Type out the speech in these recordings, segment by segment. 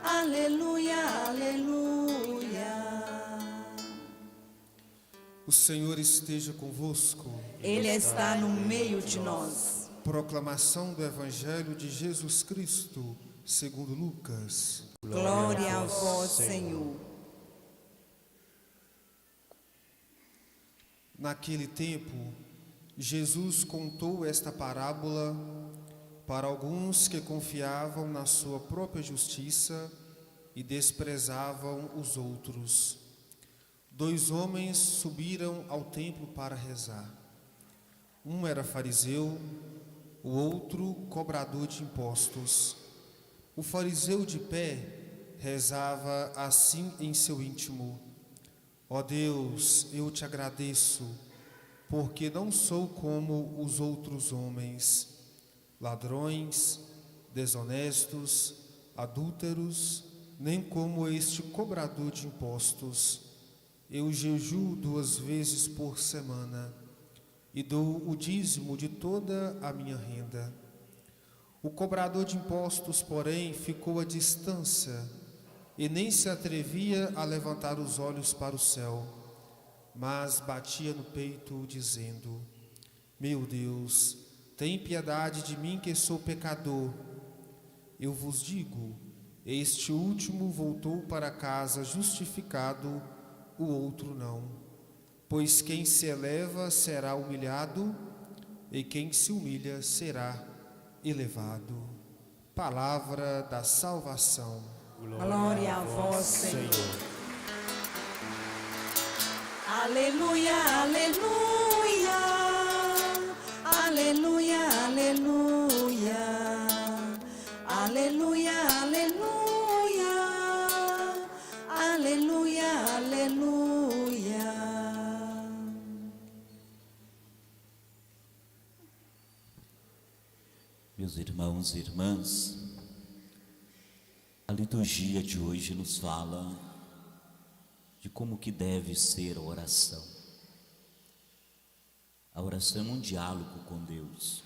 aleluia, aleluia. O Senhor esteja convosco. Ele está no meio de nós. Proclamação do Evangelho de Jesus Cristo, segundo Lucas. Glória a vós, Senhor. Naquele tempo, Jesus contou esta parábola para alguns que confiavam na sua própria justiça e desprezavam os outros. 2 homens subiram ao templo para rezar. Um era fariseu, o outro cobrador de impostos. O fariseu de pé rezava assim em seu íntimo: ó Deus, eu te agradeço, porque não sou como os outros homens, ladrões, desonestos, adúlteros, nem como este cobrador de impostos. Eu jejuo 2 vezes por semana e dou o dízimo de toda a minha renda. O cobrador de impostos, porém, ficou à distância e nem se atrevia a levantar os olhos para o céu, mas batia no peito, dizendo: meu Deus, tem piedade de mim, que sou pecador. Eu vos digo, este último voltou para casa justificado, o outro não. Pois quem se eleva será humilhado, e quem se humilha será elevado. Palavra da salvação. Glória a vós, Senhor. Aleluia, aleluia, aleluia, aleluia, aleluia, aleluia, aleluia, aleluia. Meus irmãos e irmãs, a liturgia de hoje nos fala de como que deve ser a oração. A oração é um diálogo com Deus.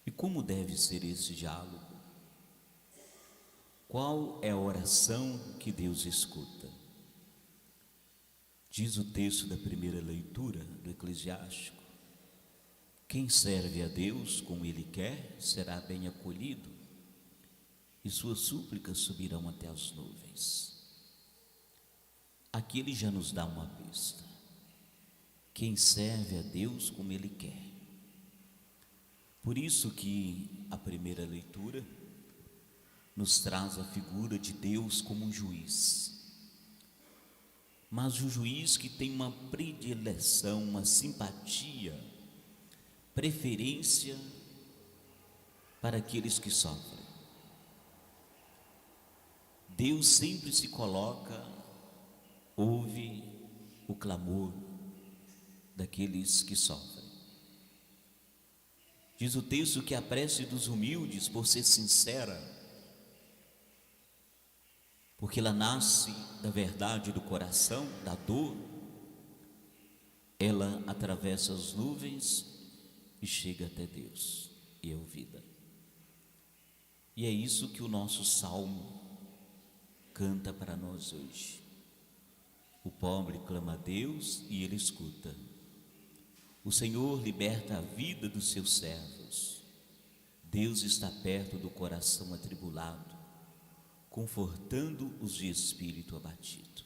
E como deve ser esse diálogo? Qual é a oração que Deus escuta? Diz o texto da primeira leitura do Eclesiástico: quem serve a Deus como Ele quer, será bem acolhido, e suas súplicas subirão até as nuvens. Aqui Ele já nos dá uma pista. Quem serve a Deus como Ele quer. Por isso que a primeira leitura nos traz a figura de Deus como um juiz. Mas o juiz que tem uma predileção, uma simpatia, preferência para aqueles que sofrem. Deus sempre se coloca, ouve o clamor daqueles que sofrem. Diz o texto que a prece dos humildes, por ser sincera, porque ela nasce da verdade do coração, da dor, ela atravessa as nuvens e chega até Deus e é ouvida. E é isso que o nosso salmo canta para nós hoje. O pobre clama a Deus e Ele escuta. O Senhor liberta a vida dos seus servos. Deus está perto do coração atribulado, confortando os de espírito abatido.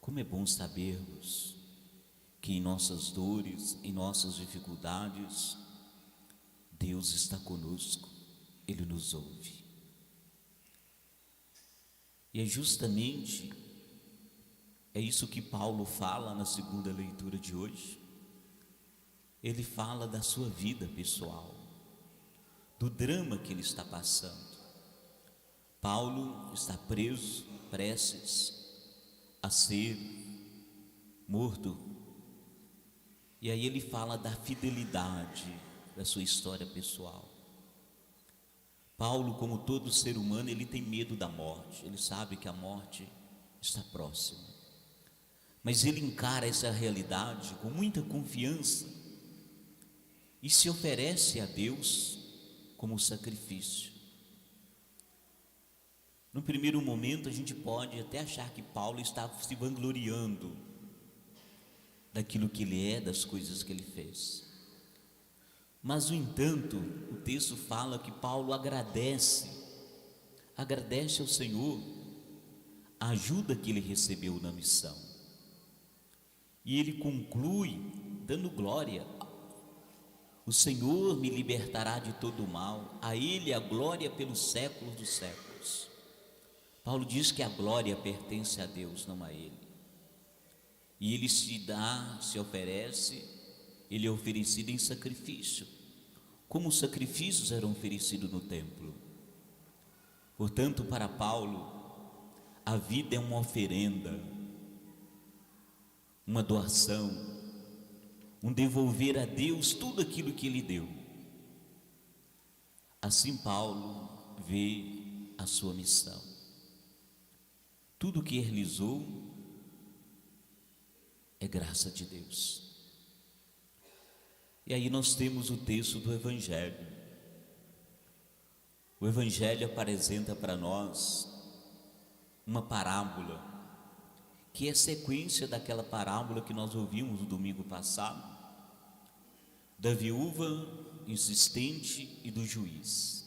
Como é bom sabermos que em nossas dores, em nossas dificuldades, Deus está conosco, Ele nos ouve. E é justamente isso que Paulo fala na segunda leitura de hoje. Ele fala da sua vida pessoal, do drama que ele está passando. Paulo está preso, prestes a ser morto. E aí ele fala da fidelidade da sua história pessoal. Paulo, como todo ser humano, ele tem medo da morte. Ele sabe que a morte está próxima. Mas ele encara essa realidade com muita confiança e se oferece a Deus como sacrifício. No primeiro momento a gente pode até achar que Paulo está se vangloriando daquilo que ele é, das coisas que ele fez. Mas, no entanto, o texto fala que Paulo agradece ao Senhor a ajuda que ele recebeu na missão. E ele conclui dando glória: o Senhor me libertará de todo o mal, a Ele a glória pelos séculos dos séculos. Paulo diz que a glória pertence a Deus, não a ele. E ele se oferece, ele é oferecido em sacrifício, como os sacrifícios eram oferecidos no templo. Portanto, para Paulo, a vida é uma oferenda, uma doação, um devolver a Deus tudo aquilo que Ele deu. Assim Paulo vê a sua missão. Tudo o que realizou é graça de Deus. E aí nós temos o texto do Evangelho. O Evangelho apresenta para nós uma parábola, que é sequência daquela parábola que nós ouvimos no domingo passado, da viúva insistente e do juiz.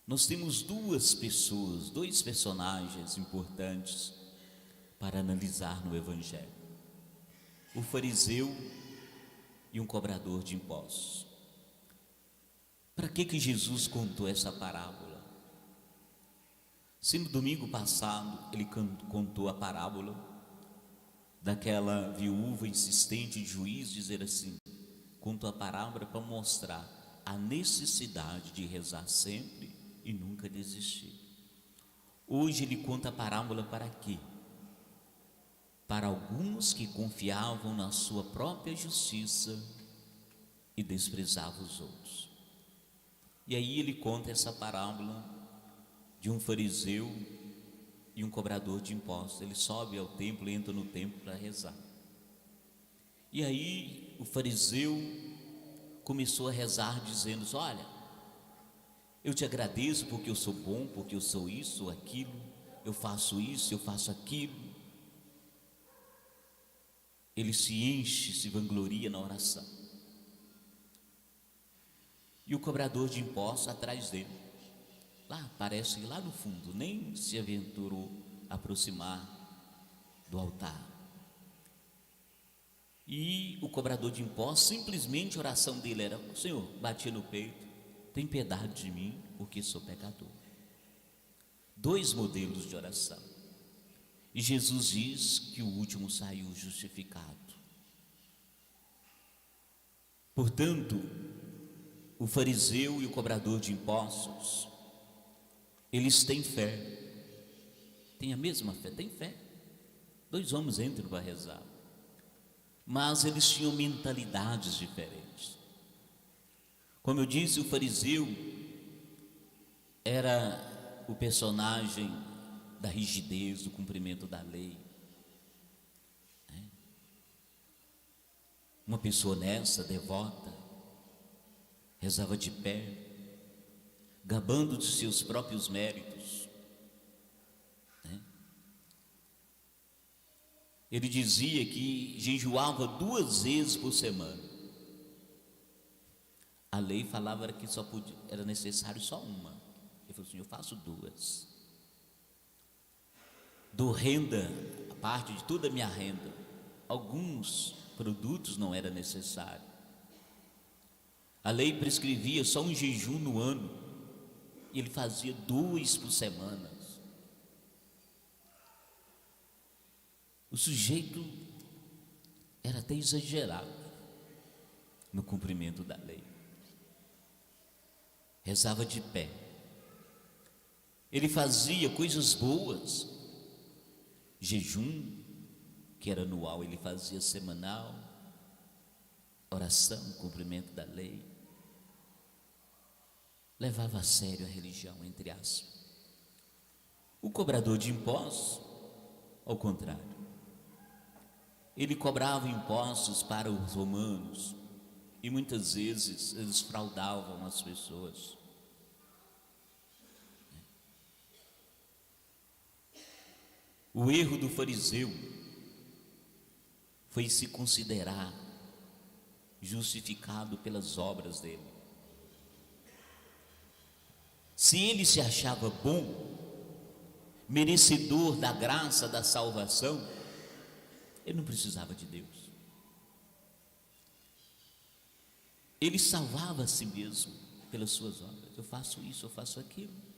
Nós temos duas pessoas, dois personagens importantes para analisar no Evangelho: o fariseu e um cobrador de impostos. Para que Jesus contou essa parábola? Se no domingo passado ele contou a parábola daquela viúva insistente de juiz, dizer assim, contou a parábola para mostrar a necessidade de rezar sempre e nunca desistir. Hoje ele conta a parábola para quê? Para alguns que confiavam na sua própria justiça e desprezavam os outros. E aí ele conta essa parábola de um fariseu e um cobrador de impostos. Ele sobe ao templo e entra no templo para rezar. E aí o fariseu começou a rezar dizendo: olha, eu te agradeço porque eu sou bom, porque eu sou isso, aquilo, eu faço isso, eu faço aquilo. Ele se enche, se vangloria na oração. E o cobrador de impostos atrás dele, lá, parece que lá no fundo, nem se aventurou a aproximar do altar. E o cobrador de impostos, simplesmente a oração dele era: Senhor, batia no peito, tem piedade de mim, porque sou pecador. Dois modelos de oração. E Jesus diz que o último saiu justificado. Portanto, o fariseu e o cobrador de impostos, eles têm fé, têm a mesma fé, têm fé. Dois homens entram para rezar, mas eles tinham mentalidades diferentes. Como eu disse, o fariseu era o personagem da rigidez, do cumprimento da lei. Uma pessoa honesta, devota, rezava de pé, gabando de seus próprios méritos. Ele dizia que jejuava 2 vezes por semana. A lei falava que era necessário só uma. Ele falou assim: eu faço 2. Dou renda, a parte de toda a minha renda. Alguns produtos não era necessário. A lei prescrevia só um jejum no ano, e ele fazia 2 por semana. O sujeito era até exagerado no cumprimento da lei. Rezava de pé. Ele fazia coisas boas. Jejum, que era anual, ele fazia semanal. Oração, cumprimento da lei. Levava a sério a religião, entre aspas. O cobrador de impostos, ao contrário, ele cobrava impostos para os romanos e muitas vezes eles fraudavam as pessoas. O erro do fariseu foi se considerar justificado pelas obras dele. Se ele se achava bom, merecedor da graça da salvação, ele não precisava de Deus. Ele salvava a si mesmo pelas suas obras. Eu faço isso, eu faço aquilo.